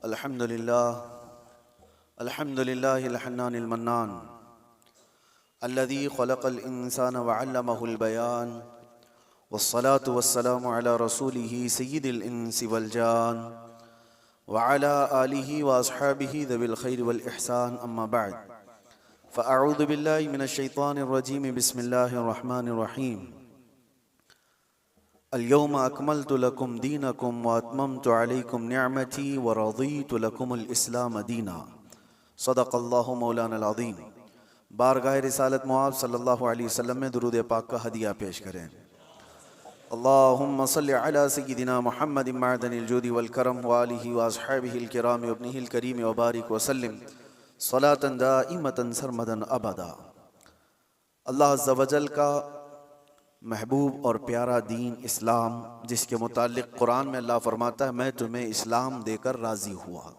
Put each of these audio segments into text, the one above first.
अल्हम्दुलिल्लाहिल हन्नानिल mannan अल्लज़ी ख़लक़ल इंसान व अल्लमहुल बयान वस्सलातु वस्सलामु अला रसूलिही सय्यिदिल इंसी वल जान व अला आलिही व अस्हाबिही ज़विल खैर वल इहसान अम्मा बअद फ़अऊज़ु बिल्लाहि मिनश शैतानिर रजीम बिस्मिल्लाहिर रहमानिर रहीम अल-यौम अकमलतु लकुम दीनकुम व अतममतु अलैकुम निअमती व रज़ीतु लकुमुल इस्लाम दीना। सदक़ल्लाहु मौलाना अज़ीम। बारगाह रिसालत मुआब सल्लल्लाहु अलैहि वसल्लम में दुरूद पाक का हदिया पेश करें। अल्लाहुम्मा सल्लि अला सय्यिदिना मुहम्मदिन मअदनिल जूदि वल करम व आलिहि व अस्हाबिहिल किराम व इब्निहिल करीम व बारिक व सल्लिम सलातन दाइमतन सरमदन अबदा। अल्लाह अज़्ज़ा व जल का महबूब और प्यारा दीन इस्लाम, जिसके मुतालिक कुरान में अल्लाह फरमाता है मैं तुम्हें इस्लाम देकर राज़ी हुआ।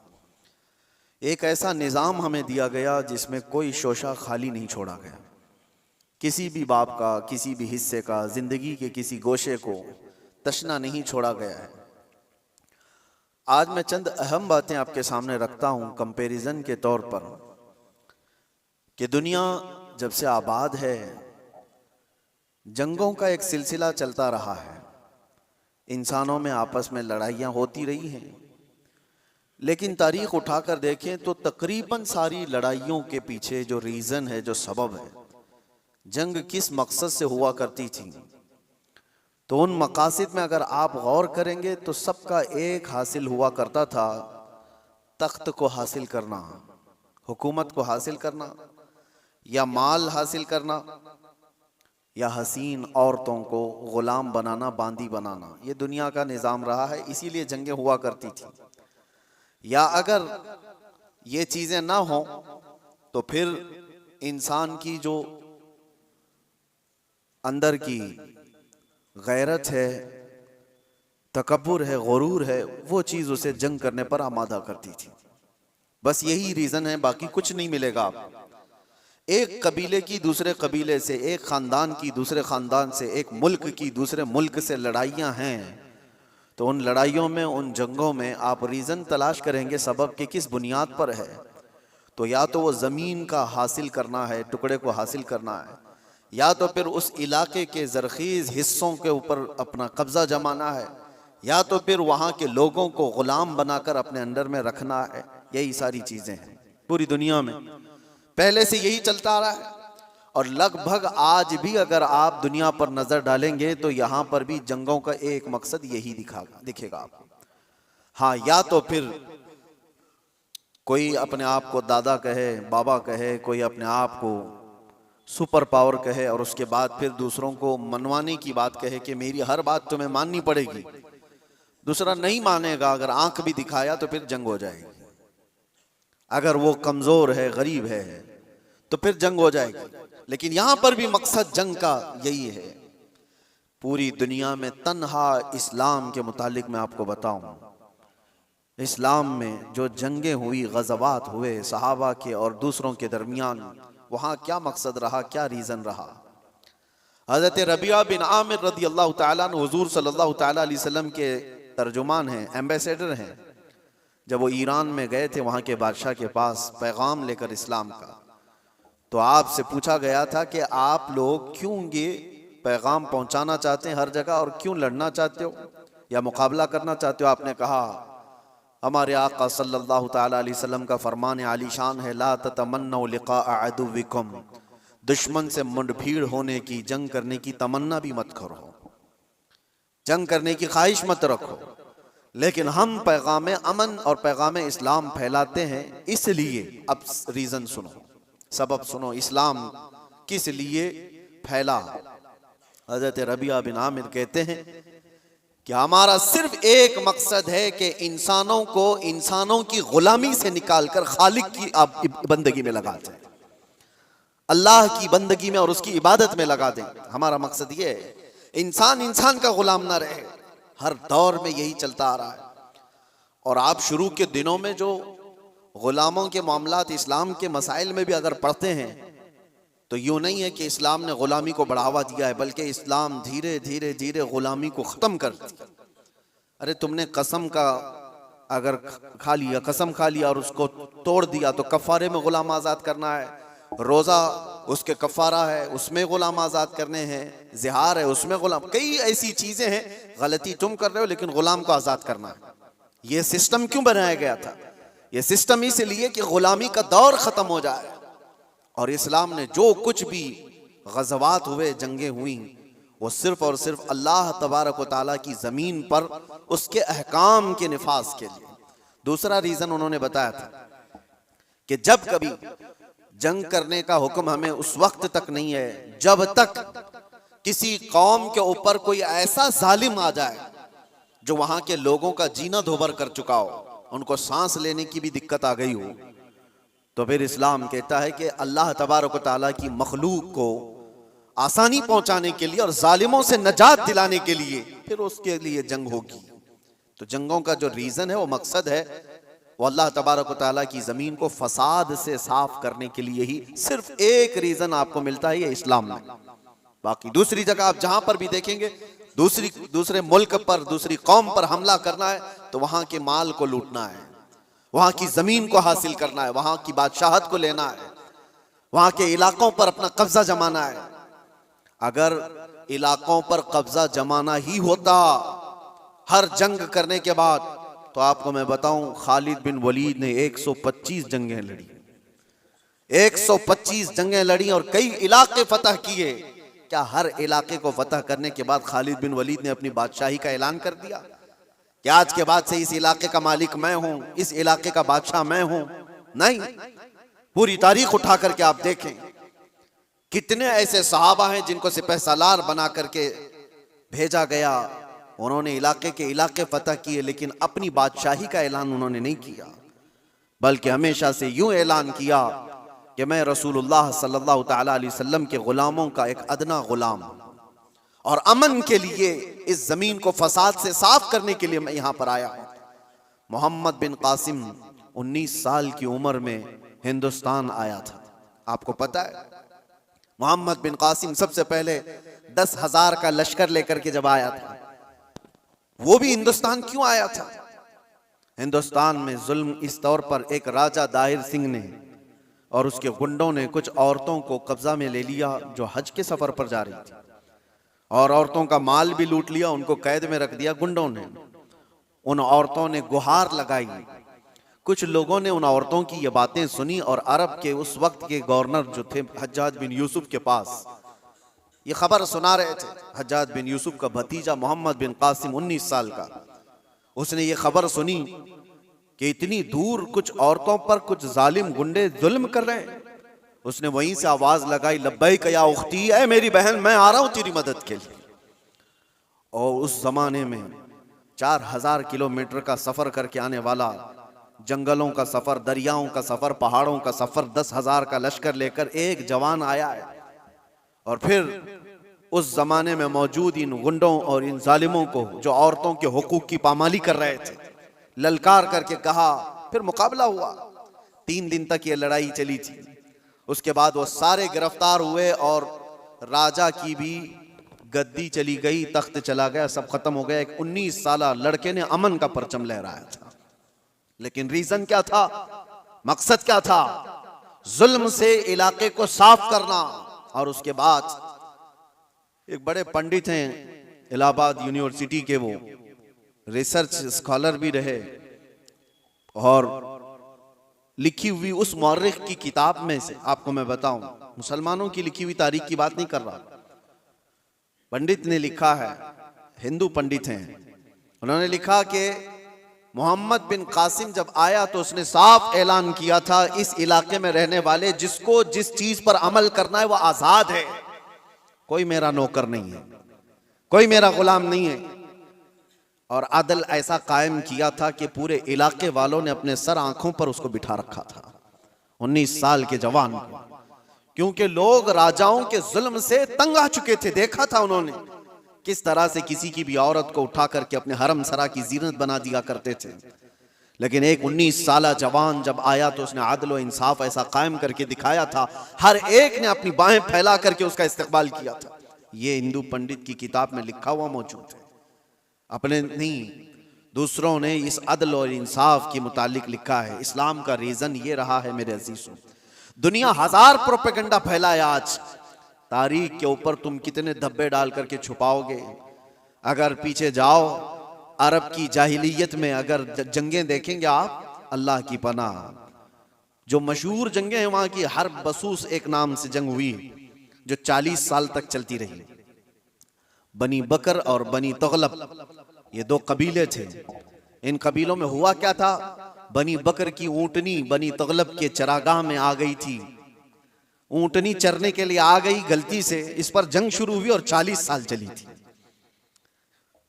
एक ऐसा निज़ाम हमें दिया गया जिसमें कोई शोशा खाली नहीं छोड़ा गया, किसी भी बाब का, किसी भी हिस्से का, ज़िंदगी के किसी गोशे को तशना नहीं छोड़ा गया है। आज मैं चंद अहम बातें आपके सामने रखता हूँ कंपैरिजन के तौर पर कि दुनिया जब से आबाद है जंगों का एक सिलसिला चलता रहा है, इंसानों में आपस में लड़ाइयाँ होती रही हैं, लेकिन तारीख उठाकर देखें तो तकरीबन सारी लड़ाइयों के पीछे जो रीज़न है, जो सबब है, जंग किस मकसद से हुआ करती थी, तो उन मकासद में अगर आप गौर करेंगे तो सबका एक हासिल हुआ करता था, तख्त को हासिल करना, हुकूमत को हासिल करना, या माल हासिल करना, या हसीन औरतों को गुलाम बनाना, बांदी बनाना। ये दुनिया का निज़ाम रहा है, इसीलिए जंगें हुआ करती थी। या अगर ये चीज़ें ना हों तो फिर इंसान की जो अंदर की गैरत है, तकब्बुर है, गुरूर है, वो चीज़ उसे जंग करने पर आमादा करती थी। बस यही रीज़न है, बाकी कुछ नहीं मिलेगा आपको। एक कबीले की दूसरे कबीले से, एक ख़ानदान की दूसरे ख़ानदान से, एक मुल्क की दूसरे मुल्क से लड़ाइयाँ हैं, तो उन लड़ाइयों में, उन जंगों में आप रीज़न तलाश करेंगे सबब के किस बुनियाद पर है। तो या तो वो ज़मीन का हासिल करना है, टुकड़े को हासिल करना है, या तो फिर उस इलाके के ज़रख़ीज़ हिस्सों के ऊपर अपना कब्ज़ा जमाना है, या तो फिर वहाँ के लोगों को ग़ुलाम बनाकर अपने अंडर में रखना है। यही सारी चीज़ें हैं पूरी दुनिया में, पहले से यही चलता आ रहा है। और लगभग आज भी अगर आप दुनिया पर नजर डालेंगे तो यहाँ पर भी जंगों का एक मकसद यही दिखेगा आपको। हाँ, या तो फिर कोई अपने आप को दादा कहे, बाबा कहे, कोई अपने आप को सुपर पावर कहे, और उसके बाद फिर दूसरों को मनवाने की बात कहे कि मेरी हर बात तुम्हें माननी पड़ेगी। दूसरा नहीं मानेगा, अगर आंख भी दिखाया तो फिर जंग हो जाएगी। अगर वो कमजोर है, गरीब है, तो फिर जंग हो जाएगी। लेकिन यहां पर भी मकसद जंग का यही है। पूरी दुनिया में तन्हा इस्लाम के मुतालिक मैं आपको बताऊं, इस्लाम में जो जंगें हुई, गज़वात हुए सहाबा के और दूसरों के दरमियान, वहां क्या मकसद रहा, क्या रीजन रहा। हज़रत रबिया बिन आमिर रज़ी अल्लाह तआला अन्हु हुज़ूर सल्लल्लाहु तआला अलैहि वसल्लम के तर्जुमान हैं, एम्बेसडर हैं। जब वो ईरान में गए थे वहाँ के बादशाह के पास पैगाम लेकर इस्लाम का, तो आपसे पूछा गया था कि आप लोग क्यों ये पैगाम पहुँचाना चाहते हैं हर जगह, और क्यों लड़ना चाहते हो या मुकाबला करना चाहते हो। आपने कहा हमारे आका सल्लल्लाहु तआला अलैहि वसल्लम का फरमान आलीशान है, ला ततमन्नौ लिक़ा अदुव्विकुम, दुश्मन से मुठभेड़ होने की, जंग करने की तमन्ना भी मत करो, जंग करने की ख्वाहिश मत रखो। लेकिन हम पैगाम अमन और पैगाम इस्लाम फैलाते हैं, इसलिए अब रीज़न सुनो, सबब सुनो, इस्लाम किस लिए फैला। हज़रत रबिया बिन आमिर कहते हैं कि हमारा सिर्फ एक मकसद है कि इंसानों को इंसानों की गुलामी से निकालकर खालिक की बंदगी में लगा दें, अल्लाह की बंदगी में और उसकी इबादत में लगा दें। हमारा मकसद ये है इंसान इंसान का गुलाम ना रहे। हर दौर में यही चलता आ रहा है। और आप शुरू के दिनों में जो गुलामों के मामलात इस्लाम के मसाइल में भी अगर पढ़ते हैं तो यूँ नहीं है कि इस्लाम ने गुलामी को बढ़ावा दिया है, बल्कि इस्लाम धीरे धीरे धीरे गुलामी को ख़त्म कर दिया। अरे तुमने कसम का अगर खा लिया, कसम खा लिया और उसको तोड़ दिया तो कफारे में गुलाम आज़ाद करना है, रोज़ा उसके कफारा है, उसमें गुलाम आज़ाद करने हैं, ज़िहार है उसमें गुलाम, कई ऐसी चीज़ें हैं, गलती तुम कर रहे हो लेकिन गुलाम को आज़ाद करना है। ये सिस्टम क्यों बनाया गया था? ये सिस्टम इसलिए कि गुलामी का दौर ख़त्म हो जाए। और इस्लाम ने जो कुछ भी गज़वात हुए, जंगें हुई, वो सिर्फ और सिर्फ अल्लाह तबारक व तआला की ज़मीन पर उसके अहकाम के निफाज के लिए। दूसरा रीज़न उन्होंने बताया था कि जब कभी जंग करने का हुक्म हमें उस वक्त तक नहीं है जब तक किसी कौम के ऊपर कोई ऐसा जालिम आ जाए जो वहां के लोगों का जीना धोबर कर चुका हो, उनको सांस लेने की भी दिक्कत आ गई हो, तो फिर इस्लाम कहता है कि अल्लाह तबारक व तआला की मखलूक को आसानी पहुंचाने के लिए और जालिमों से नजात दिलाने के लिए फिर उसके लिए जंग होगी। तो जंगों का जो रीजन है, वो मकसद है, वो अल्लाह तबारक व तआला की जमीन को फसाद से साफ करने के लिए ही सिर्फ एक रीजन आपको मिलता है, ये इस्लाम में। बाकी दूसरी जगह आप जहां पर भी देखेंगे, दूसरे मुल्क पर, दूसरी कौम पर हमला करना है तो वहां के माल को लूटना है, वहां की जमीन को हासिल करना है, वहां की बादशाहत को लेना है, वहां के इलाकों पर अपना कब्जा जमाना है। अगर इलाकों पर कब्जा जमाना ही होता हर जंग करने के बाद, तो आपको मैं बताऊं, खालिद बिन वलीद ने 125 जंगें लड़ी, 125 जंगें लड़ी और कई इलाके फतह किए। क्या हर इलाके को फतह करने के बाद खालिद बिन वलीद ने अपनी बादशाही का ऐलान कर दिया कि आज के बाद से इस इलाके का मालिक मैं हूं, इस इलाके का बादशाह मैं हूं? नहीं। पूरी तारीख उठा करके आप देखें, कितने ऐसे सहाबा हैं जिनको सिपह सालार बना करके भेजा गया, उन्होंने इलाके के इलाके फतह किए, लेकिन अपनी बादशाही का ऐलान उन्होंने नहीं किया, बल्कि हमेशा से यूं ऐलान किया कि मैं रसूलुल्लाह सल्लल्लाहु तआला अलैहि वसल्लम के गुलामों का एक अदना गुलाम और अमन के लिए, इस जमीन को फसाद से साफ करने के लिए मैं यहां पर आया हूं। मोहम्मद बिन कासिम 19 साल की उम्र में हिंदुस्तान आया था। आपको पता है, मोहम्मद बिन कासिम सबसे पहले 10,000 का लश्कर लेकर के जब आया था, वो भी हिंदुस्तान क्यों आया था? हिंदुस्तान में जुल्म इस तौर पर एक राजा दाहिर सिंह ने और उसके गुंडों ने कुछ औरतों को कब्जा में ले लिया जो हज के सफर पर जा रही थी, और औरतों का माल भी लूट लिया, उनको कैद में रख दिया गुंडों ने। उन औरतों ने गुहार लगाई, कुछ लोगों ने उन औरतों की ये बातें सुनी और अरब के उस वक्त के गवर्नर जो थे हज्जाज बिन यूसुफ के पास ये खबर सुना रहे थे। हज्जाज बिन यूसुफ का भतीजा मोहम्मद बिन कासिम 19 साल का, उसने ये खबर सुनी कि इतनी दूर कुछ औरतों पर कुछ जालिम गुंडे जुल्म कर रहे हैं। उसने वहीं से आवाज लगाई, लब्बैक या उख्ती, ऐ मेरी बहन, मैं आ रहा हूं तेरी मदद के लिए। और उस जमाने में 4000 किलोमीटर का सफर करके आने वाला, जंगलों का सफर, दरियाओं का सफर, पहाड़ों का सफर, 10,000 का लश्कर लेकर एक जवान आया है, और फिर उस जमाने में मौजूद इन गुंडों और इन जालिमों को जो औरतों के हुकूक की पामाली कर रहे थे, ललकार करके कहा। फिर मुकाबला हुआ, 3 दिन तक ये लड़ाई चली थी। उसके बाद वो सारे गिरफ्तार हुए और राजा की भी गद्दी चली गई, तख्त चला गया, सब खत्म हो गया। एक 19 साला लड़के ने अमन का परचम लहराया था, लेकिन रीजन क्या था, मकसद क्या था? जुल्म से इलाके को साफ करना। और उसके बाद एक बड़े पंडित हैं इलाहाबाद यूनिवर्सिटी के, वो रिसर्च स्कॉलर भी रहे, और लिखी हुई उस मौर्रिख की किताब में से आपको मैं बताऊं, मुसलमानों की लिखी हुई तारीख की बात नहीं कर रहा, पंडित ने लिखा है, हिंदू पंडित हैं, उन्होंने लिखा कि मोहम्मद बिन कासिम जब आया तो उसने साफ ऐलान किया था, इस इलाके में रहने वाले जिसको जिस चीज पर अमल करना है वो आजाद है, कोई मेरा नौकर नहीं है, कोई मेरा गुलाम नहीं है। और अदल ऐसा कायम किया था कि पूरे इलाके वालों ने अपने सर आंखों पर उसको बिठा रखा था, 19 साल के जवान को, क्योंकि लोग राजाओं के जुल्म से तंग आ चुके थे। देखा था उन्होंने किस तरह से किसी की भी औरत को उठा करके अपने हरम सरा की जीनत बना दिया करते थे। लेकिन एक 19 साला जवान जब आया तो उसने आदल व इंसाफ ऐसा कायम करके दिखाया था, हर एक ने अपनी बाहें फैला करके उसका इस्तकबाल किया था। ये हिंदू पंडित की किताब में लिखा हुआ मौजूद है, अपने नहीं, दूसरों ने इस अदल और इंसाफ के मुतालिक लिखा है। इस्लाम का रीजन ये रहा है मेरे अजीजों, दुनिया हजार प्रोपेगेंडा फैलाए आज, तारीख के ऊपर तुम कितने धब्बे डाल करके छुपाओगे। अगर पीछे जाओ अरब की जाहिलियत में अगर जंगें देखेंगे आप, अल्लाह की पनाह, जो मशहूर जंगें हैं वहां की, हर बसूस एक नाम से जंग हुई जो 40 साल तक चलती रही। बनी बकर और बनी तगलब, ये दो कबीले थे। इन कबीलों में हुआ क्या था, बनी बकर की ऊंटनी बनी तगलब के चरागाह में आ गई थी, ऊंटनी चरने के लिए आ गई गलती से, इस पर जंग शुरू हुई और 40 साल चली थी।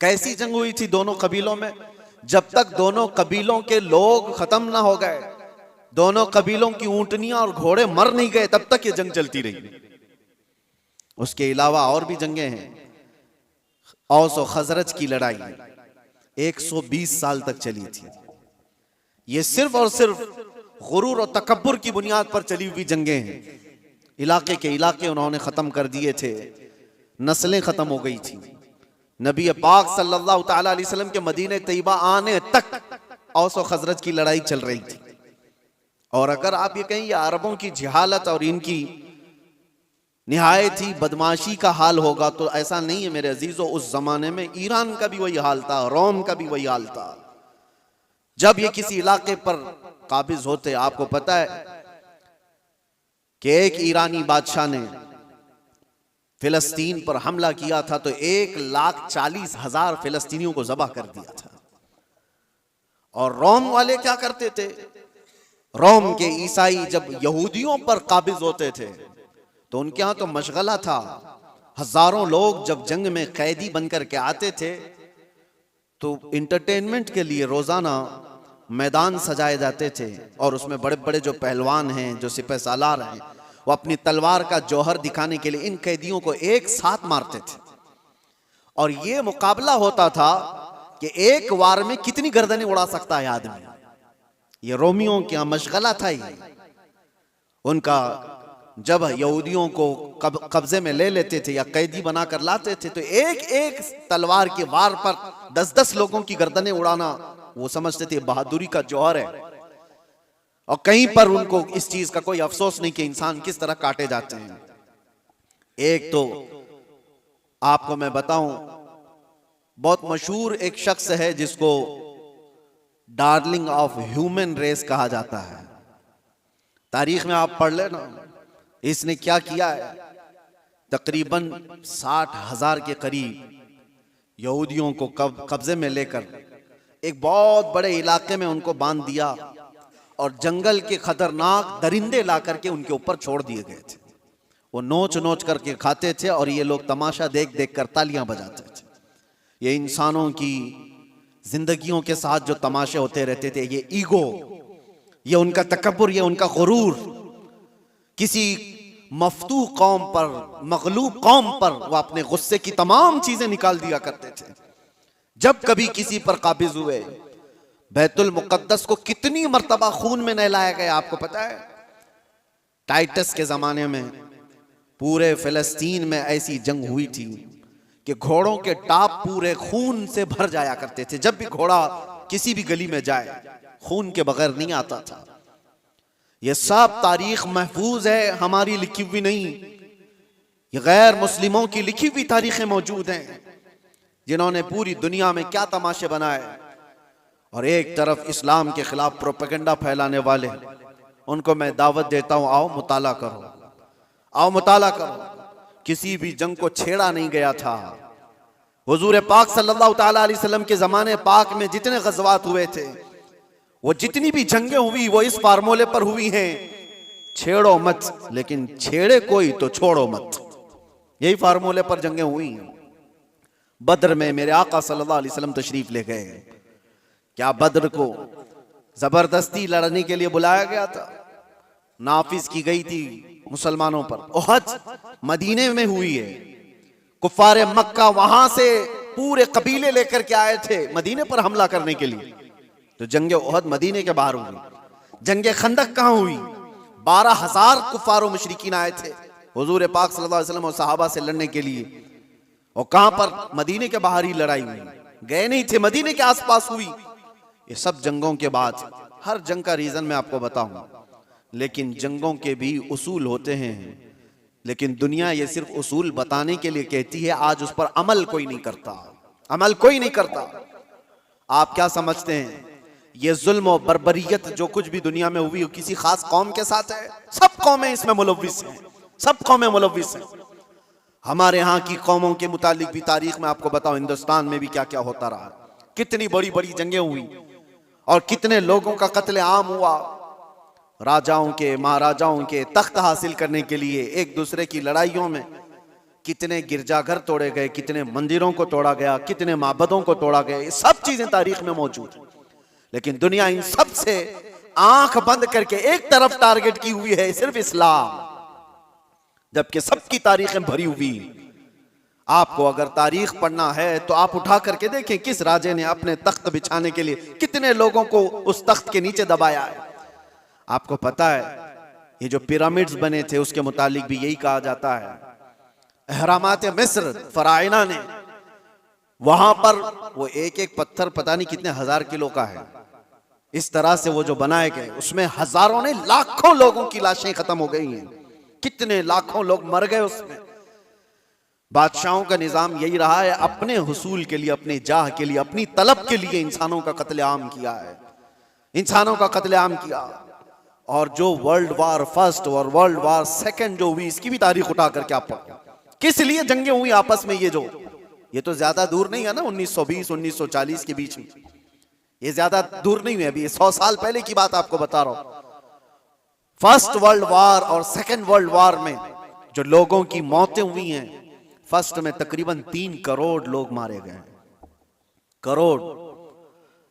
कैसी जंग हुई थी दोनों कबीलों में, जब तक दोनों कबीलों के लोग खत्म ना हो गए, दोनों कबीलों की ऊंटनियां और घोड़े मर नहीं गए, तब तक ये जंग चलती रही। उसके अलावा और भी जंगें हैं, औस और खजरज की लड़ाई 120 साल तक चली थी। ये सिर्फ और सिर्फ गुरूर और तकब्बुर की बुनियाद पर चली हुई जंगें हैं। इलाके के इलाके उन्होंने खत्म कर दिए थे, नस्लें खत्म हो गई थी। नबी पाक सल्लल्लाहु ताला अलैहि वसल्लम के मदीने तैयबा आने तक औस और खजरज की लड़ाई चल रही थी। और अगर आप ये कहें ये अरबों की जहालत और इनकी निहायत ही बदमाशी का हाल होगा, तो ऐसा नहीं है मेरे अजीजों। उस जमाने में ईरान का भी वही हाल था, रोम का भी वही हाल था। जब ये किसी इलाके पर काबिज होते, आपको पता है कि एक ईरानी बादशाह ने फिलिस्तीन पर हमला किया था तो 1,40,000 फिलिस्तीनियों को ज़बह कर दिया था। और रोम वाले क्या करते थे, रोम के ईसाई जब यहूदियों पर काबिज होते थे तो उनके यहां तो मशगला था। हजारों लोग जब जंग में कैदी बनकर के आते थे तो इंटरटेनमेंट के लिए रोजाना मैदान सजाए जाते थे, और उसमें बड़े बड़े जो पहलवान हैं, जो सिपह सालार हैं, वो अपनी तलवार का जौहर दिखाने के लिए इन कैदियों को एक साथ मारते थे। और ये मुकाबला होता था कि एक वार में कितनी गर्दनें उड़ा सकता है आदमी। ये रोमियों का मशगला था ये उनका। जब यहूदियों को कब्जे में ले लेते थे या कैदी बनाकर लाते थे तो एक एक तलवार के वार पर 10-10 लोगों की गर्दनें उड़ाना वो समझते थे बहादुरी का जौहर है। और कहीं पर उनको इस चीज का कोई अफसोस नहीं कि इंसान किस तरह काटे जाते हैं। एक तो आपको मैं बताऊं, बहुत मशहूर एक शख्स है जिसको डार्लिंग ऑफ ह्यूमन रेस कहा जाता है। तारीख में आप पढ़ लेना, इसने क्या किया है, तकरीबन 60,000 के करीब यहूदियों को कब्जे में लेकर एक बहुत बड़े इलाके में उनको बांध दिया और जंगल के खतरनाक दरिंदे ला करके उनके ऊपर छोड़ दिए गए थे। वो नोच नोच करके खाते थे और ये लोग तमाशा देख देख कर तालियां बजाते थे। ये इंसानों की जिंदगियों के साथ जो तमाशे होते रहते थे, ये ईगो, ये उनका तकब्बुर, ये उनका गुरूर, किसी मफतूह कौम पर, मगलूब कौम पर वो अपने गुस्से की तमाम चीजें निकाल दिया करते थे। जब कभी किसी पर काबिज हुए, बैतुल मुकद्दस को कितनी मर्तबा खून में नहलाया गया आपको पता है। टाइटस के जमाने में पूरे फिलिस्तीन में ऐसी जंग हुई थी कि घोड़ों के टाप पूरे खून से भर जाया करते थे। जब भी घोड़ा किसी भी गली में जाए खून के बगैर नहीं आता था। ये सब तारीख महफूज है, हमारी लिखी हुई नहीं। ये गैर मुस्लिमों की लिखी हुई तारीखें मौजूद हैं जिन्होंने पूरी दुनिया में क्या तमाशे बनाए। और एक तरफ इस्लाम के खिलाफ प्रोपेगेंडा फैलाने वाले, उनको मैं दावत देता हूं, आओ मुताला करो, आओ मुताला करो। किसी भी जंग को छेड़ा नहीं गया था। हुजूर पाक सल्लल्लाहु ताला अलैहि वसल्लम के जमाने पाक में जितने गज़वात हुए थे, वो जितनी भी जंगें हुई वो इस फार्मूले पर हुई हैं, छेड़ो मत, लेकिन छेड़े कोई तो छोड़ो मत। यही फार्मूले पर जंगें हुई हैं। बद्र में मेरे आका सल्लल्लाहु अलैहि वसल्लम तशरीफ ले गए। क्या बद्र को जबरदस्ती लड़ने के लिए बुलाया गया था? नाफिज की गई थी मुसलमानों पर। ओहद मदीने में हुई है। कुफारे मक्का वहां से पूरे कबीले लेकर के आए थे मदीने पर हमला करने के लिए। तो जंगे ओहद मदीने के बाहर हुई। जंगे खंदक कहां हुई? 12,000 कुफार मुशरिकीन आए थे हुजूर पाक सल्लल्लाहु अलैहि वसल्लम और सहाबा से लड़ने के लिए। और कहां पर? मदीने के बाहर ही लड़ाई हुई। गए नहीं थे, मदीने के आसपास हुई। ये सब जंगों के बाद, हर जंग का रीजन मैं आपको बताऊं, लेकिन जंगों के भी उसूल होते हैं। लेकिन दुनिया ये सिर्फ उसूल बताने के लिए कहती है, आज उस पर अमल कोई नहीं करता, अमल कोई नहीं करता। आप क्या समझते हैं ये जुल्म और बर्बरियत जो कुछ भी दुनिया में हुई किसी खास कौम के साथ है? सब कौमें इसमें मुलव्विस हैं, सब कौमें मुलव्विस हैं। हमारे यहाँ की कौमों के मुतालिक भी तारीख में आपको बताओ, हिंदुस्तान में भी क्या क्या होता रहा, कितनी बड़ी बड़ी जंगें हुई और कितने लोगों का कत्ले आम हुआ। राजाओं के, महाराजाओं के तख्त हासिल करने के लिए एक दूसरे की लड़ाइयों में कितने गिरजाघर तोड़े गए, कितने मंदिरों को तोड़ा गया, कितने माबदों को तोड़ा गया। ये सब चीजें तारीख में मौजूद है। लेकिन दुनिया इन सब से आंख बंद करके एक तरफ टारगेट की हुई है, सिर्फ इस्लाम, जबकि सबकी तारीखें भरी हुई। आपको अगर तारीख पढ़ना है तो आप उठा करके देखें किस राजे ने अपने तख्त बिछाने के लिए कितने लोगों को उस तख्त के नीचे दबाया है। आपको पता है ये जो पिरामिड्स बने थे उसके मुतालिक भी यही कहा जाता है, अहरामात मिस्र फराइना ने, वहां पर वो एक एक पत्थर पता नहीं कितने हजार किलो का है, इस तरह से वो जो बनाए गए उसमें हजारों ने लाखों लोगों की लाशें खत्म हो गई हैं, कितने लाखों लोग मर गए उसमें। बादशाहों का निजाम यही रहा है, अपने हुसूल के लिए, अपने जाह के लिए, अपनी तलब के लिए इंसानों का कत्लेआम किया है, इंसानों का कत्लेआम किया। और जो वर्ल्ड वार फर्स्ट और वर्ल्ड वार सेकंड जो हुई इसकी भी तारीख उठा करके आप पढ़ो, किस लिए जंगें हुई आपस में। ये तो ज्यादा दूर नहीं है ना, 1920 1940 के बीच में, ये ज्यादा दूर नहीं है, अभी 100 साल पहले की बात आपको बता रहा हूं। फर्स्ट वर्ल्ड वार और सेकंड वर्ल्ड वार में जो लोगों की मौतें हुई हैं, फर्स्ट में तकरीबन 3 करोड़ लोग मारे गए, करोड़,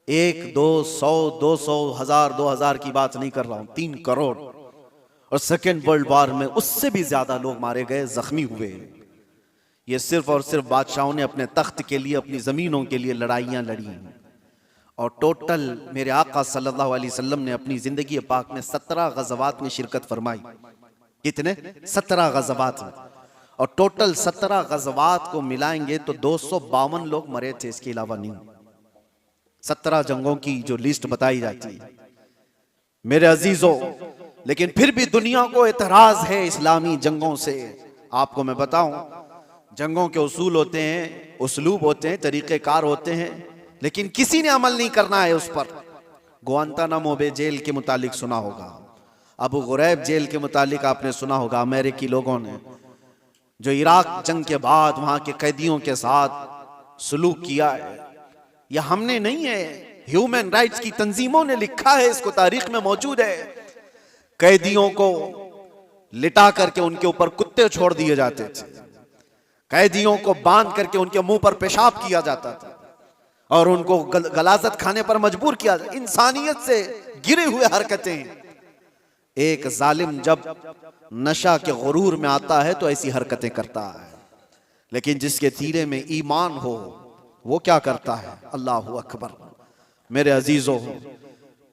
1 2 100 200 1000 2000 की बात नहीं कर रहा हूं, 3 करोड़। और सेकंड वर्ल्ड वार में उससे भी ज्यादा लोग मारे गए, जख्मी हुए। ये सिर्फ और सिर्फ बादशाहों ने अपने तख्त के लिए, अपनी जमीनों के लिए लड़ाइयां लड़ी। और टोटल मेरे आका सल्लल्लाहु अलैहि वसल्लम ने अपनी जिंदगी पाक में 17 गज़वात में शिरकत फरमाई। कितने? 17 गज़वात में। और टोटल 17 गज़वात को मिलाएंगे तो 252 लोग मरे थे, इसके अलावा नहीं। 17 जंगों की जो लिस्ट बताई जाती है मेरे अजीजों, लेकिन फिर भी दुनिया को एतराज है इस्लामी जंगों से। आपको मैं बताऊं, जंगों के उसूल होते हैं, उसलूब होते हैं, तरीक़ेकार होते हैं, लेकिन किसी ने अमल नहीं करना है उस पर। गुआंतानामो बे जेल के मुतालिक सुना होगा, अबू गुरैब जेल के मुतालिक आपने सुना होगा, अमेरिकी लोगों ने जो इराक जंग के बाद वहां के कैदियों के साथ सलूक किया है, यह हमने नहीं है, ह्यूमन राइट्स की तंजीमों ने लिखा है, इसको तारीख में मौजूद है। कैदियों को लिटा करके उनके ऊपर कुत्ते छोड़ दिए जाते थे, कैदियों को बांध करके उनके मुंह पर पेशाब किया जाता था और उनको गलाजत खाने पर मजबूर किया। इंसानियत से गिरे हुए हरकतें। एक जालिम जब नशा के गुरूर में आता है तो ऐसी हरकतें करता है, लेकिन जिसके सीने में ईमान हो वो क्या करता है? अल्लाहु अकबर। मेरे अजीजों,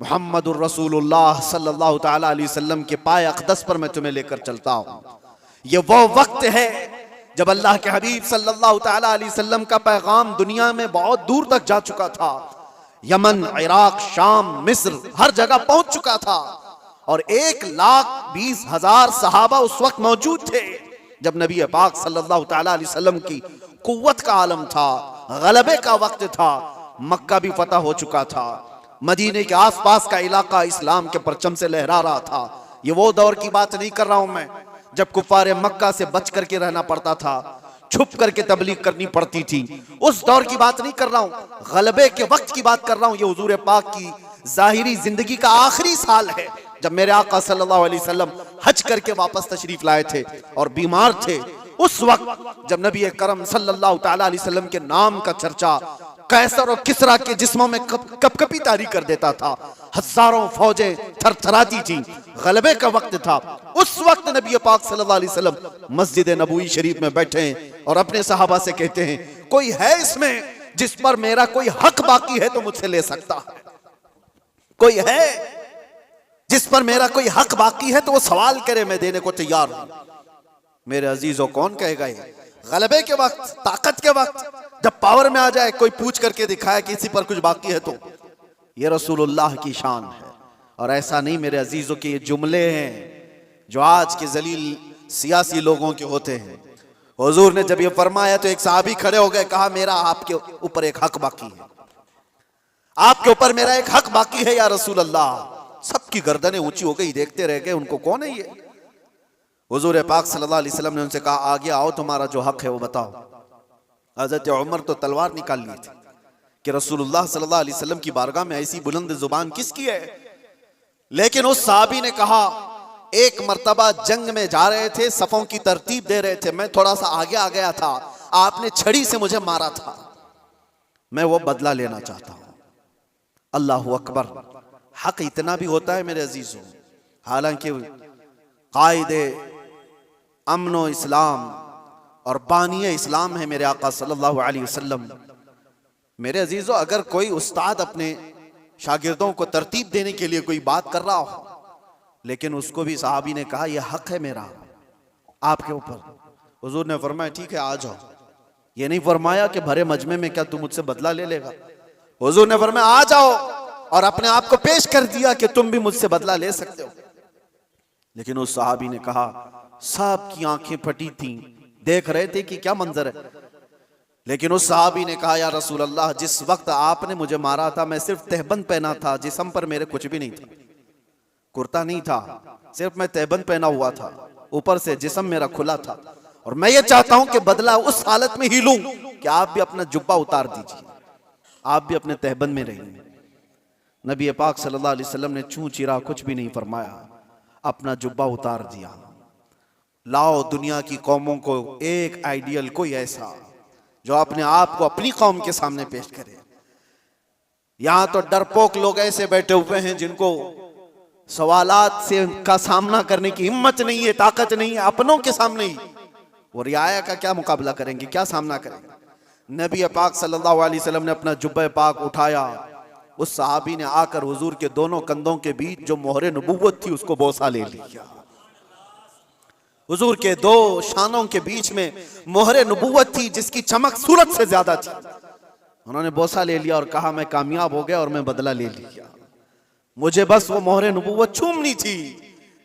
मुहम्मदुर रसूलुल्लाह सल्लल्लाहु तआला अलैहि वसल्लम के पाए अक़दस पर मैं तुम्हें लेकर चलता हूं। ये वो वक्त है जब अल्लाह के हबीब सल्लल्लाहु तआला अलैहि वसल्लम का पैगाम दुनिया में बहुत दूर तक जा चुका था। यमन, इराक, शाम, मिस्र, हर जगह पहुंच चुका था और 1,20,000 सहाबा उस वक्त मौजूद थे जब नबी पाक सल्लल्लाहु तआला अलैहि वसल्लम की कुव्वत का आलम था, गलबे का वक्त था। मक्का भी फतह हो चुका था, मदीने के आसपास का इलाका इस्लाम के परचम से लहरा रहा था। ये वो दौर की बात नहीं कर रहा हूं मैं जब कुफारे मक्का से बच करके रहना पड़ता था, छुप करके तबलीग करनी पड़ती थी, उस दौर की बात नहीं कर रहा हूं, गलबे के वक्त की बात कर रहा हूं। ये हुजूर पाक की जाहिरी जिंदगी का आखिरी साल है जब मेरे आका सल्लल्लाहु अलैहि वसल्लम हज करके वापस तशरीफ लाए थे और बीमार थे। उस वक्त जब नबी करम सल्लल्लाहु तआला अलैहि वसल्लम के नाम का चर्चा कैसर और किसरा के जिस्मों में कपकपी तारी कर देता था, हजारों फौजें थरथराती थी, गलबे का वक्त था। उस वक्त नबी पाक सल्लल्लाहु अलैहि वसल्लम मस्जिद नबवी शरीफ में बैठे हैं और अपने सहाबा से कहते हैं, कोई है इसमें जिस पर मेरा कोई हक बाकी है तो मुझसे ले सकता है? कोई है जिस पर मेरा कोई हक बाकी है तो वो सवाल करे, मैं देने को तैयार हूं। मेरे अजीजों, कौन कहेगा ये? गलबे के वक्त, ताकत के वक्त जब पावर में आ जाए कोई पूछ करके दिखाए किसी पर कुछ बाकी है तो ये रसूलुल्लाह की शान है। और ऐसा नहीं मेरे अजीजों के ये जुमले हैं जो आज के जलील सियासी लोगों के होते हैं। हुजूर ने जब ये फरमाया तो एक सहाबी खड़े हो गए, कहा मेरा आपके ऊपर एक हक बाकी है, आपके ऊपर मेरा एक हक बाकी है या रसूल अल्लाह। सबकी गर्दनें ऊंची हो गई, देखते रह गए उनको कौन है ये। हुजूर पाक सल्लल्लाहु अलैहि वसल्लम ने उनसे कहा आगे आओ, तुम्हारा जो हक है वो बताओ। हजरत उमर तो तलवार निकाल ली थी कि रसूलुल्लाह सल्लल्लाहु अलैहि वसल्लम की बारगाह में ऐसी बुलंद जुबान किसकी है। लेकिन उस साहबी ने कहा एक मर्तबा जंग में जा रहे थे, सफों की तरतीब दे रहे थे, मैं थोड़ा सा आगे आ गया था, आपने छड़ी से मुझे मारा था, मैं वो बदला लेना चाहता हूं। अल्लाह अकबर। हक इतना भी होता है मेरे अजीजों। हालांकि कायदे अमनो इस्लाम और बानिए इस्लाम है मेरे आका सल्लल्लाहु अलैहि वसल्लम। मेरे अजीजों, अगर कोई उस्ताद अपने शागिर्दों को तरतीब देने के लिए कोई बात कर रहा हो, लेकिन उसको भी साहबी ने कहा यह हक है मेरा आपके ऊपर, हुजूर ने फरमाया ठीक है आ जाओ। ये नहीं फरमाया कि भरे मजमे में क्या तू मुझसे बदला ले लेगा। हुजूर ने फरमाया आ जाओ, और अपने आप को पेश कर दिया कि तुम भी मुझसे बदला ले सकते हो। लेकिन उस साहबी ने कहा, सब की आंखें फटी थी, देख रहे थे कि क्या मंजर है। लेकिन उस साहबी ने कहा या रसूल अल्लाह, जिस वक्त आपने मुझे मारा था मैं सिर्फ तहबंद पहना था, जिस्म पर मेरे कुछ भी नहीं था, कुर्ता नहीं था, सिर्फ मैं तहबंद पहना हुआ था, ऊपर से जिस्म मेरा खुला था। और मैं ये चाहता हूं कि बदला उस हालत में ही लूं कि आप भी अपना जुब्बा उतार दीजिए, आप भी अपने तहबंद में रहिए। नबी पाक सल्लल्लाहु अलैहि वसल्लम ने चूं चिरा कुछ भी नहीं फरमाया, अपना जुब्बा उतार दिया। लाओ दुनिया की कौमों को एक आइडियल, कोई ऐसा जो अपने आप को अपनी कौम के सामने पेश करे। यहां तो डरपोक लोग ऐसे बैठे हुए हैं जिनको सवालात से का सामना करने की हिम्मत नहीं है, ताकत नहीं है, अपनों के सामने ही वो रियाया का क्या मुकाबला करेंगे, क्या सामना करेंगे। नबी पाक सल्लल्लाहु अलैहि वसल्लम ने अपना जुब्बा पाक उठाया, उस सहाबी ने आकर हुजूर के दोनों कंधों के बीच जो मोहरे नबुव्वत थी उसको बोसा ले लिया। हुजूर के दो शानों के बीच में मोहरे नबुव्वत थी जिसकी चमक सूरज से ज्यादा थी। उन्होंने बोसा ले लिया और कहा मैं कामयाब हो गया और मैं बदला ले लिया, मुझे बस वो मोहरे नबुव्वत छूमनी थी।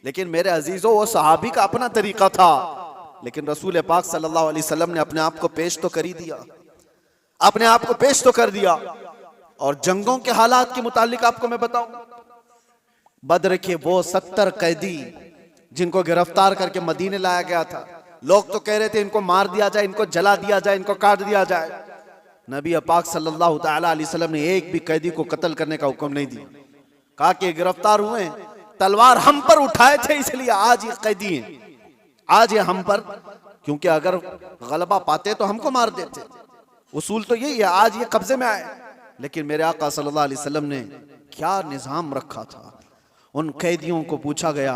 लेकिन मेरे अजीजों, वो सहाबी का अपना तरीका था, लेकिन रसूल पाक सल्लल्लाहु अलैहि वसल्लम ने अपने आप को पेश तो कर ही दिया, अपने आप को पेश तो कर दिया। और जंगों के हालात के मुतालिक आपको मैं बताऊं, बदर के वो 70 कैदी जिनको गिरफ्तार करके मदीने लाया गया था, लोग तो कह रहे थे इनको मार दिया जाए, इनको जला दिया जाए, इनको काट दिया जाए। नबी पाक सल्लल्लाहु तआला अलैहि वसल्लम ने एक भी कैदी को कत्ल करने का हुक्म नहीं दिया। कहा कि गिरफ्तार हुए, तलवार हम पर उठाए थे इसलिए आज ये कैदी हैं, आज ये हम पर, क्योंकि अगर गलबा पाते तो हमको मार देते। उसूल तो यही है, आज ये कब्जे में आए। लेकिन मेरे आका सल्लल्लाहु अलैहि वसल्लम ने क्या निजाम रखा था। उन कैदियों को पूछा गया,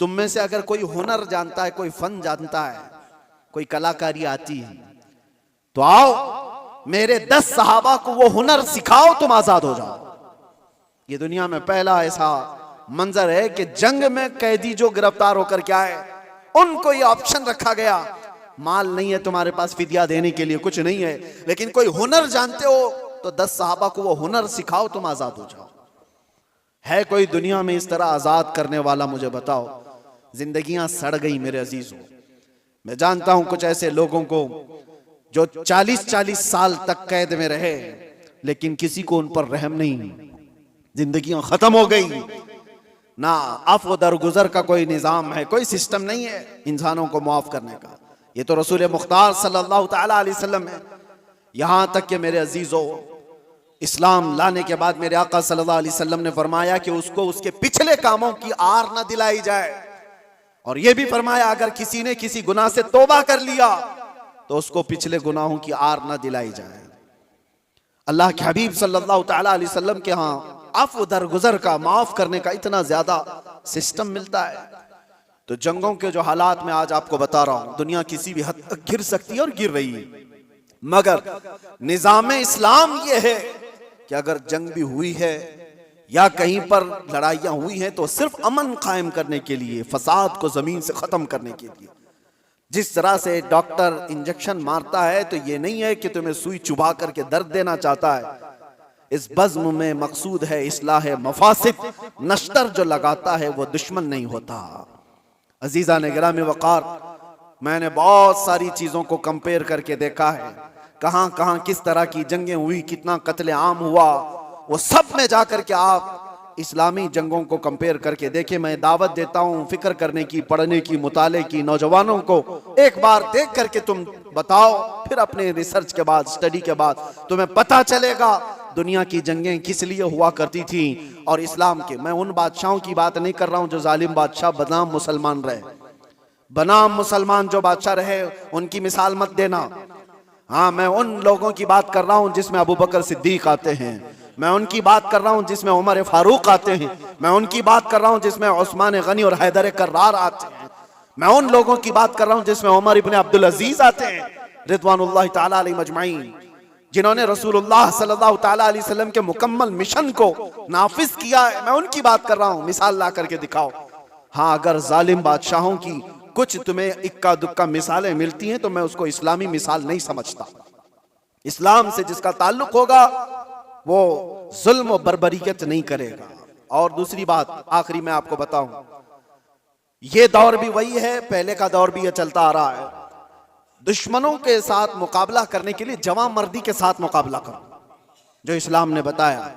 तुम में से अगर कोई हुनर जानता है, कोई फन जानता है, कोई कलाकारी आती है तो आओ मेरे 10 सहाबा को वो हुनर सिखाओ, तुम आजाद हो जाओ। ये दुनिया में पहला ऐसा मंजर है कि जंग में कैदी जो गिरफ्तार होकर के आए उनको ये ऑप्शन रखा गया, माल नहीं है तुम्हारे पास फिदिया देने के लिए, कुछ नहीं है, लेकिन कोई हुनर जानते हो तो 10 सहाबा को वो हुनर सिखाओ, तुम आजाद हो जाओ। है कोई दुनिया में इस तरह आजाद करने वाला, मुझे बताओ। जिंदगियां सड़ गई मेरे अजीजों। मैं जानता हूं कुछ ऐसे लोगों को जो 40-40 साल तक कैद में रहे, लेकिन किसी को उन पर रहम नहीं, जिंदगियां खत्म हो गई। ना अफ़्व दरगुजर का कोई निजाम है, कोई सिस्टम नहीं है इंसानों को माफ करने का। ये तो रसूल मुख्तार सल्लल्लाहु तआला अलैहि वसल्लम है। यहां तक कि मेरे अजीजों, इस्लाम लाने के बाद मेरे आका सल्लल्लाहु अलैहि वसल्लम ने फरमाया कि उसको उसके पिछले कामों की आर ना दिलाई जाए, और यह भी फरमाया अगर किसी ने किसी गुनाह से तौबा कर लिया तो उसको पिछले गुनाहों की आर ना दिलाई जाए। अल्लाह के हबीब सल्लल्लाहु तआला अलैहि वसल्लम के यहाँ अफ़्व दरगुजर का, माफ करने का इतना ज्यादा सिस्टम मिलता है। तो जंगों के जो हालात में आज आपको बता रहा हूं, दुनिया किसी भी हद तक गिर सकती है और गिर रही है, मगर निजाम इस्लाम यह है कि अगर जंग भी हुई है या कहीं पर लड़ाइयां हुई हैं तो सिर्फ अमन कायम करने के लिए, फसाद को जमीन से खत्म करने के लिए। जिस तरह से डॉक्टर इंजेक्शन मारता है तो ये नहीं है कि तुम्हें सुई चुभा करके दर्द देना चाहता है। इस बज़्म में मकसूद है इस्लाह मफासिद। नश्तर जो लगाता है वो दुश्मन नहीं होता। अजीजा ने गिरामी वक़ार, मैंने बहुत सारी चीजों को कंपेयर करके देखा है, कहां कहां किस तरह की जंगें हुई, कितना कत्ले आम हुआ, वो सब में जाकर के आप इस्लामी जंगों को कंपेयर करके देखिए। मैं दावत देता हूं फिक्र करने की, पढ़ने की, मुताले की। नौजवानों को एक बार देख करके तुम बताओ, फिर अपने रिसर्च के बाद, स्टडी के बाद तुम्हें पता चलेगा दुनिया की जंगें किस लिए हुआ करती थी। और इस्लाम के, मैं उन बादशाहों की बात नहीं कर रहा हूं जो जालिम बादशाह बनाम मुसलमान रहे। बनाम मुसलमान जो बादशाह रहे उनकी मिसाल मत देना। हाँ, मैं उन लोगों की बात कर रहा हूं जिसमें अबू बकर सिद्दीक आते हैं, मैं उनकी बात कर रहा हूं जिसमें उमर फारूक आते हैं, मैं उनकी बात कर रहा हूं जिसमें उस्मान गनी और हैदर कर्रार आते हैं, मैं उन लोगों की बात कर रहा हूं जिसमें उमर इब्न अब्दुल अजीज आते हैं रिदवानुल्लाह ताला अलैहि मजमाइन, जिन्होंने रसूलुल्लाह सल्लल्लाहु ताला अलैहि वसल्लम के मुकम्मल मिशन को नाफिज किया है। मैं उनकी बात कर रहा हूं, मिसाल ला करके दिखाओ। हाँ, अगर जालिम बादशाहों की कुछ तुम्हें इक्का दुक्का मिसालें मिलती हैं तो मैं उसको इस्लामी मिसाल नहीं समझता। इस्लाम से जिसका ताल्लुक होगा वो जुल्म और बर्बरियत नहीं करेगा। और दूसरी बात आखिरी मैं आपको बताऊं, ये दौर भी वही है, पहले का दौर भी ये चलता आ रहा है। दुश्मनों के साथ मुकाबला करने के लिए जवां मर्दी के साथ मुकाबला करो, जो इस्लाम ने बताया।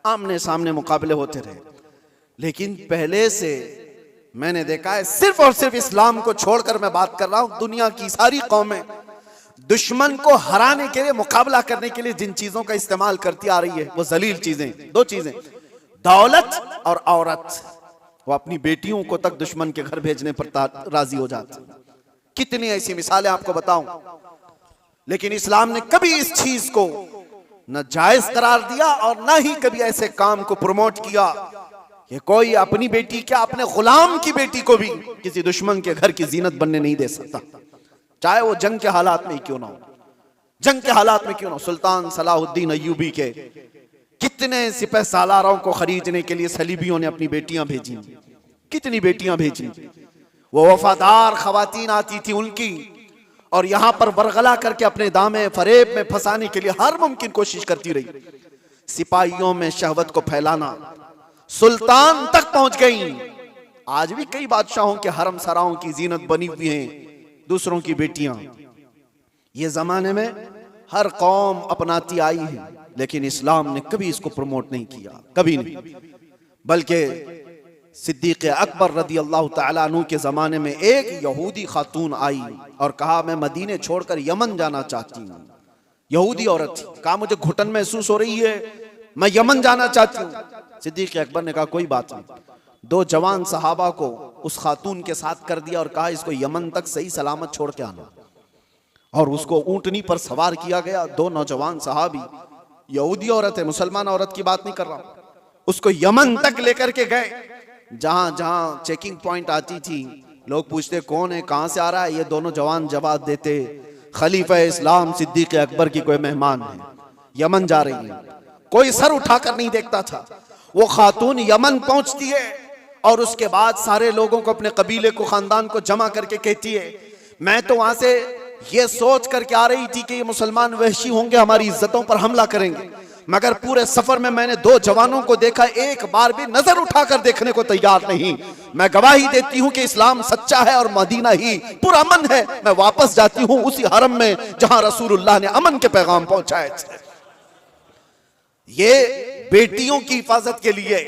आमने सामने मुकाबले होते रहे, लेकिन पहले से मैंने देखा है, सिर्फ और सिर्फ इस्लाम को छोड़कर मैं बात कर रहा हूं, दुनिया की सारी कौमें दुश्मन को हराने के लिए, मुकाबला करने के लिए जिन चीजों का इस्तेमाल करती आ रही है वो जलील चीजें, दो चीजें, दौलत और औरत। वो अपनी बेटियों को तक दुश्मन के घर भेजने पर राजी हो जाते। कितनी ऐसी मिसालें आपको बताऊं। लेकिन इस्लाम ने कभी इस चीज को न जायज करार दिया और न ही कभी ऐसे काम को प्रमोट किया कि कोई अपनी बेटी क्या, अपने गुलाम की बेटी को भी किसी दुश्मन के घर की जीनत बनने नहीं दे सकता, चाहे वो जंग के हालात में क्यों ना हो। जंग के हालात में क्यों ना हो। सुल्तान सलाहुद्दीन अय्यूबी के कितने सिपह सालारों को खरीदने के लिए सलीबियों ने अपनी बेटियां भेजी, कितनी बेटियां भेजी। वो वफादार खवातीन आती थी उनकी, और यहां पर बरगला करके अपने दामे फरेब में फंसाने के लिए हर मुमकिन कोशिश करती रही। सिपाहियों में शहवत को फैलाना सुल्तान तक पहुंच गई। आज भी कई बादशाहों के हरम सराओं की जीनत बनी हुई हैं दूसरों की बेटियां। ये जमाने में हर कौम अपनाती आई है, लेकिन इस्लाम ने कभी इसको प्रमोट नहीं किया, कभी नहीं। बल्कि सिद्दीक़ अकबर रदी अल्लाह तआला अन्हु के जमाने में एक यहूदी खातून आई और कहा, मैं मदीने छोड़कर यमन जाना चाहती हूँ। यहूदी औरत थी, कहा मुझे घुटन महसूस हो रही है, मैं यमन जाना चाहती हूँ। सिद्दीक़ अकबर ने कहा कोई बात नहीं। दो जवान सहाबा को उस खातून के साथ कर दिया और कहा इसको यमन तक सही सलामत छोड़ के आना। और उसको ऊंटनी पर सवार किया गया। दो नौजवान सहाबी, यहूदी औरत है, मुसलमान औरत की बात नहीं कर रहा हूं, उसको यमन तक लेकर के गए। जहां जहां चेकिंग पॉइंट आती थी, लोग पूछते कौन है, कहां से आ रहा है, ये दोनों जवान जवाब देते खलीफा इस्लाम सिद्दीक़ अकबर की कोई मेहमान है, यमन जा रही है। कोई सर उठाकर नहीं देखता था। वो खातून यमन पहुंचती है और उसके बाद सारे लोगों को, अपने कबीले को, खानदान को जमा करके कहती है, मैं तो वहां से ये सोच करके आ रही थी कि ये मुसलमान वहशी होंगे, हमारी इज्जतों पर हमला करेंगे, मगर पूरे सफर में मैंने दो जवानों को देखा, एक बार भी नजर उठाकर देखने को तैयार नहीं। मैं गवाही देती हूं कि इस्लाम सच्चा है और मदीना ही पुरअमन है। मैं वापस जाती हूं उसी हरम में जहां रसूलुल्लाह ने अमन के पैगाम पहुंचाए थे। ये बेटियों की हिफाजत के लिए,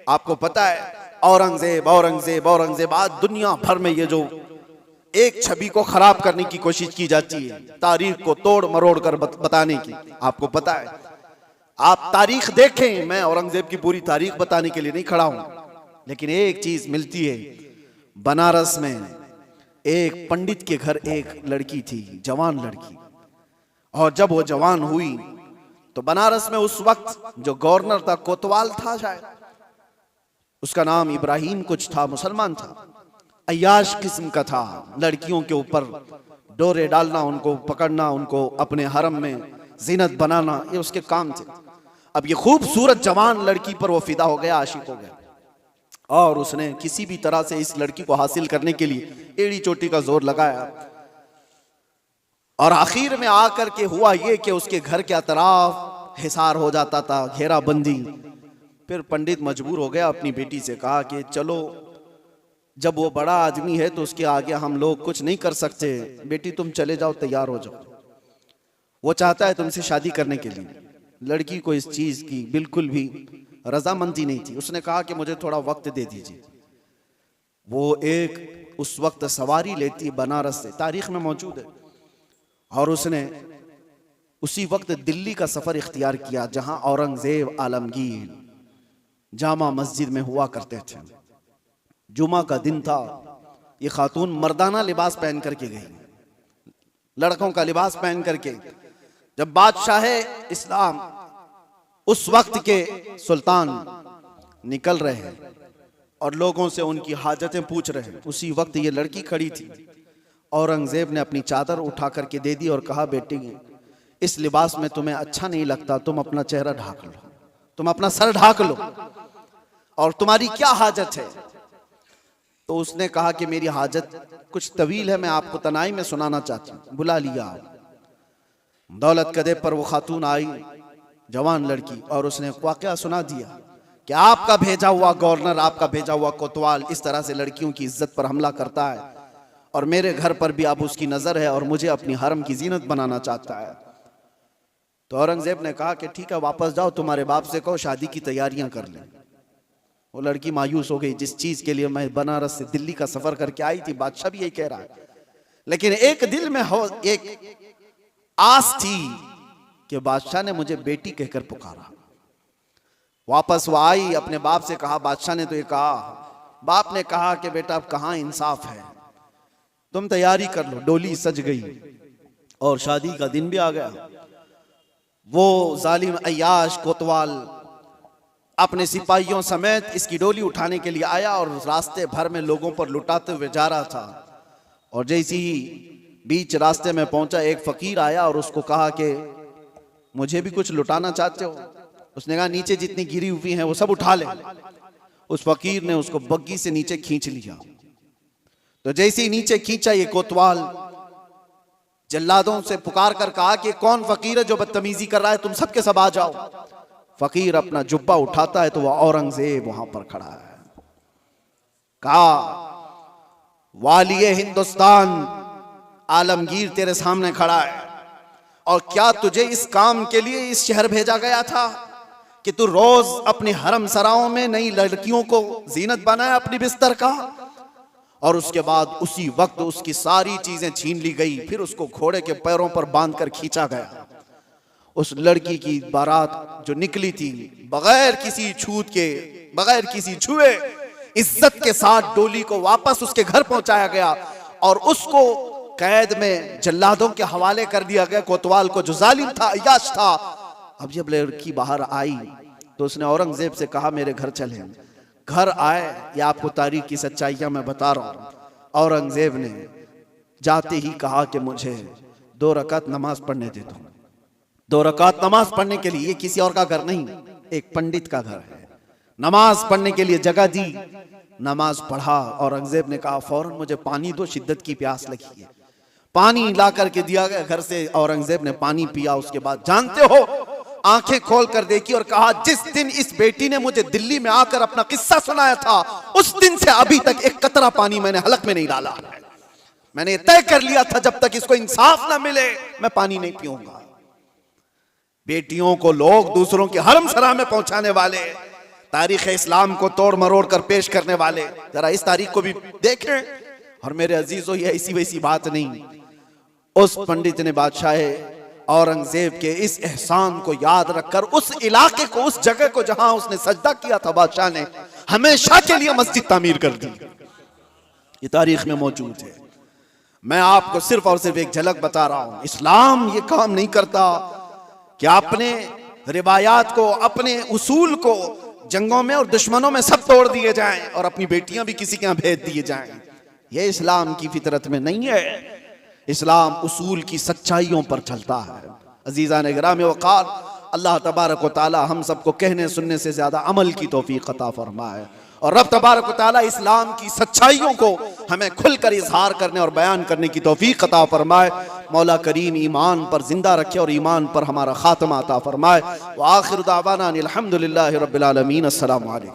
आपको पता है औरंगजेब औरंगजेब औरंगजेब, आज दुनिया भर में ये जो एक छवि को खराब करने की कोशिश की जाती है, तारीख को तोड़ मरोड़ कर बताने की, आपको पता है। आप तारीख देखें, मैं औरंगजेब की पूरी तारीख बताने के लिए नहीं खड़ा हूं, लेकिन एक चीज मिलती है। बनारस में एक पंडित के घर एक लड़की थी, जवान लड़की, और जब वो जवान हुई तो बनारस में उस वक्त जो गवर्नर था, कोतवाल था शायद, उसका नाम इब्राहिम कुछ था, मुसलमान था, अय्याश किस्म का था। लड़कियों के ऊपर डोरे डालना, उनको पकड़ना, उनको अपने हरम में जीनत बनाना, ये उसके काम थे। अब ये खूबसूरत जवान लड़की पर वो फिदा हो गया, आशिक हो गया। और उसने किसी भी तरह से इस लड़की को हासिल करने के लिए एड़ी चोटी का जोर लगाया। और आखिर में आकर के हुआ ये कि उसके घर के अतराफ हिसार हो जाता था, घेराबंदी। फिर पंडित मजबूर हो गया, अपनी बेटी से कहा कि चलो, जब वो बड़ा आदमी है तो उसके आगे हम लोग कुछ नहीं कर सकते, बेटी तुम चले जाओ, तैयार हो जाओ, वो चाहता है तुमसे शादी करने के लिए। लड़की को इस चीज की बिल्कुल भी रजामंदी नहीं थी। उसने कहा कि मुझे थोड़ा वक्त दे दीजिए। वो एक उस वक्त सवारी लेती बनारस से, तारीख में मौजूद है, और उसने उसी वक्त दिल्ली का सफर इख्तियार किया जहां औरंगजेब आलमगीर जामा मस्जिद में हुआ करते थे। जुमा का दिन था। ये खातून मर्दाना लिबास पहन करके गई, लड़कों का लिबास पहन करके। जब बादशाह इस्लाम उस वक्त के सुल्तान निकल रहे हैं और लोगों से उनकी हाजतें पूछ रहे हैं, उसी वक्त ये लड़की खड़ी थी। औरंगजेब ने अपनी चादर उठा करके दे दी और कहा, बेटी इस लिबास में तुम्हें अच्छा नहीं लगता, तुम अपना चेहरा ढाक लो, तुम अपना सर ढाक लो, और तुम्हारी क्या हाजत है? तो उसने कहा कि मेरी हाजत कुछ तवील है, मैं आपको तनाई में सुनाना चाहती हूँ। बुला लिया। दौलत कदे पर वो खातून आई, जवान लड़की, और उसने वाकया सुना दिया कि आपका भेजा हुआ गवर्नर, आपका भेजा हुआ कोतवाल इस तरह से लड़कियों की इज्जत पर हमला करता है, और मेरे घर पर भी अब उसकी नजर है और मुझे अपनी हरम की जीनत बनाना चाहता है। तो औरंगजेब ने कहा कि ठीक है, वापस जाओ, तुम्हारे बाप से कहो शादी की तैयारियां कर लें। वो लड़की मायूस हो गई, जिस चीज के लिए मैं बनारस से दिल्ली का सफर करके आई थी, बादशाह भी यही कह रहा है, लेकिन एक दिल में हो एक आस थी कि बादशाह ने मुझे बेटी कहकर पुकारा। वापस वो आई, अपने बाप से कहा, बादशाह ने तो ये कहा। बाप ने कहा कि बेटा अब कहाँ इंसाफ है, तुम तैयारी कर लो। डोली सज गई और शादी का दिन भी आ गया। वो जालिम अय्याश कोतवाल अपने सिपाहियों समेत इसकी डोली उठाने के लिए आया और रास्ते भर में लोगों पर लुटाते हुए जा रहा था। और जैसे ही बीच रास्ते में पहुंचा, एक फकीर आया और उसको कहा कि मुझे भी कुछ लुटाना चाहते हो? उसने कहा नीचे जितनी गिरी हुई हैं वो सब उठा ले। उस फकीर ने उसको बग्गी से नीचे खींच लिया। तो जैसे ही नीचे खींचा, ये कोतवाल जल्लादों से पुकार कर कहा कि कौन फकीर है जो बदतमीजी कर रहा है, तुम सबके सब आ जाओ। फकीर अपना जुब्बा उठाता है तो वह औरंगजेब वहां पर खड़ा है। कहा, वालिए हिंदुस्तान आलमगीर तेरे सामने खड़ा है, और क्या तुझे इस काम के लिए इस शहर भेजा गया था कि तू रोज अपने हरम सराओं में नई लड़कियों को जीनत बनाए अपनी बिस्तर का? और उसके बाद उसी वक्त उसकी सारी चीजें छीन ली गई। फिर उसको घोड़े के पैरों पर बांध कर खींचा गया। उस लड़की की बारात जो निकली थी, बगैर किसी छूत के, बगैर किसी छुए, इज्जत के साथ डोली को वापस उसके घर पहुंचाया गया और उसको कैद में जल्लादों के हवाले कर दिया गया, कोतवाल को, जो जालिम था, अय्याश था। अब जब लड़की बाहर आई तो उसने औरंगजेब से कहा, मेरे घर चले। घर आए, या आपको तारीख की सच्चाइयां मैं बता रहा हूं। औरंगजेब ने जाते ही कहा कि मुझे 2 रकात नमाज पढ़ने दे दो। 2 रकात नमाज पढ़ने के लिए, ये किसी और का घर नहीं, एक पंडित का घर है। नमाज पढ़ने के लिए जगह दी, नमाज पढ़ा। औरंगजेब ने कहा, फौरन मुझे पानी दो, शिद्दत की प्यास लगी है। पानी ला करके दिया गया घर से। औरंगजेब ने पानी पिया। उसके बाद जानते हो, आंखें खोल कर देखी और कहा, जिस दिन इस बेटी ने मुझे दिल्ली में आकर अपना किस्सा सुनाया था, उस दिन से अभी तक एक कतरा पानी मैंने हलक में नहीं डाला। मैंने तय कर लिया था जब तक इसको इंसाफ ना मिले मैं पानी नहीं पीऊंगा। बेटियों को लोग दूसरों के हरम सरा में पहुंचाने वाले, तारीख इस्लाम को तोड़ मरोड़ कर पेश करने वाले, जरा इस तारीख को भी देखें। और मेरे अजीजों, ये ऐसी वैसी बात नहीं। उस पंडित ने बादशाह औरंगजेब के इस एहसान को याद रखकर उस इलाके को, उस जगह को जहां उसने सजदा किया था, बादशाह ने हमेशा के लिए मस्जिद तामीर कर दी। ये तारीख में मौजूद है। मैं आपको सिर्फ और सिर्फ एक झलक बता रहा हूं। इस्लाम ये काम नहीं करता कि अपने रिवायात को, अपने उसूल को जंगों में और दुश्मनों में सब तोड़ दिए जाएं और अपनी बेटियां भी किसी के यहां भेज दिए जाएं। ये इस्लाम की फितरत में नहीं है। इस्लाम उसूल की सच्चाइयों पर चलता है। अजीज़ान गिराम वक़ार, अल्लाह तबारक व तआला हम सबको कहने सुनने से ज्यादा अमल की तौफीक अता फरमाए और रब तबारक व तआला इस्लाम की सच्चाइयों को हमें खुलकर इजहार करने और बयान करने की तौफीक अता फरमाए। मौला करीम ईमान पर जिंदा रखे और ईमान पर हमारा खात्मा अता फरमाए। व आखिर दावाना अनिल हम्दुलिल्लाहि रब्बिल आलमीन। अस्सलामु अलैकुम।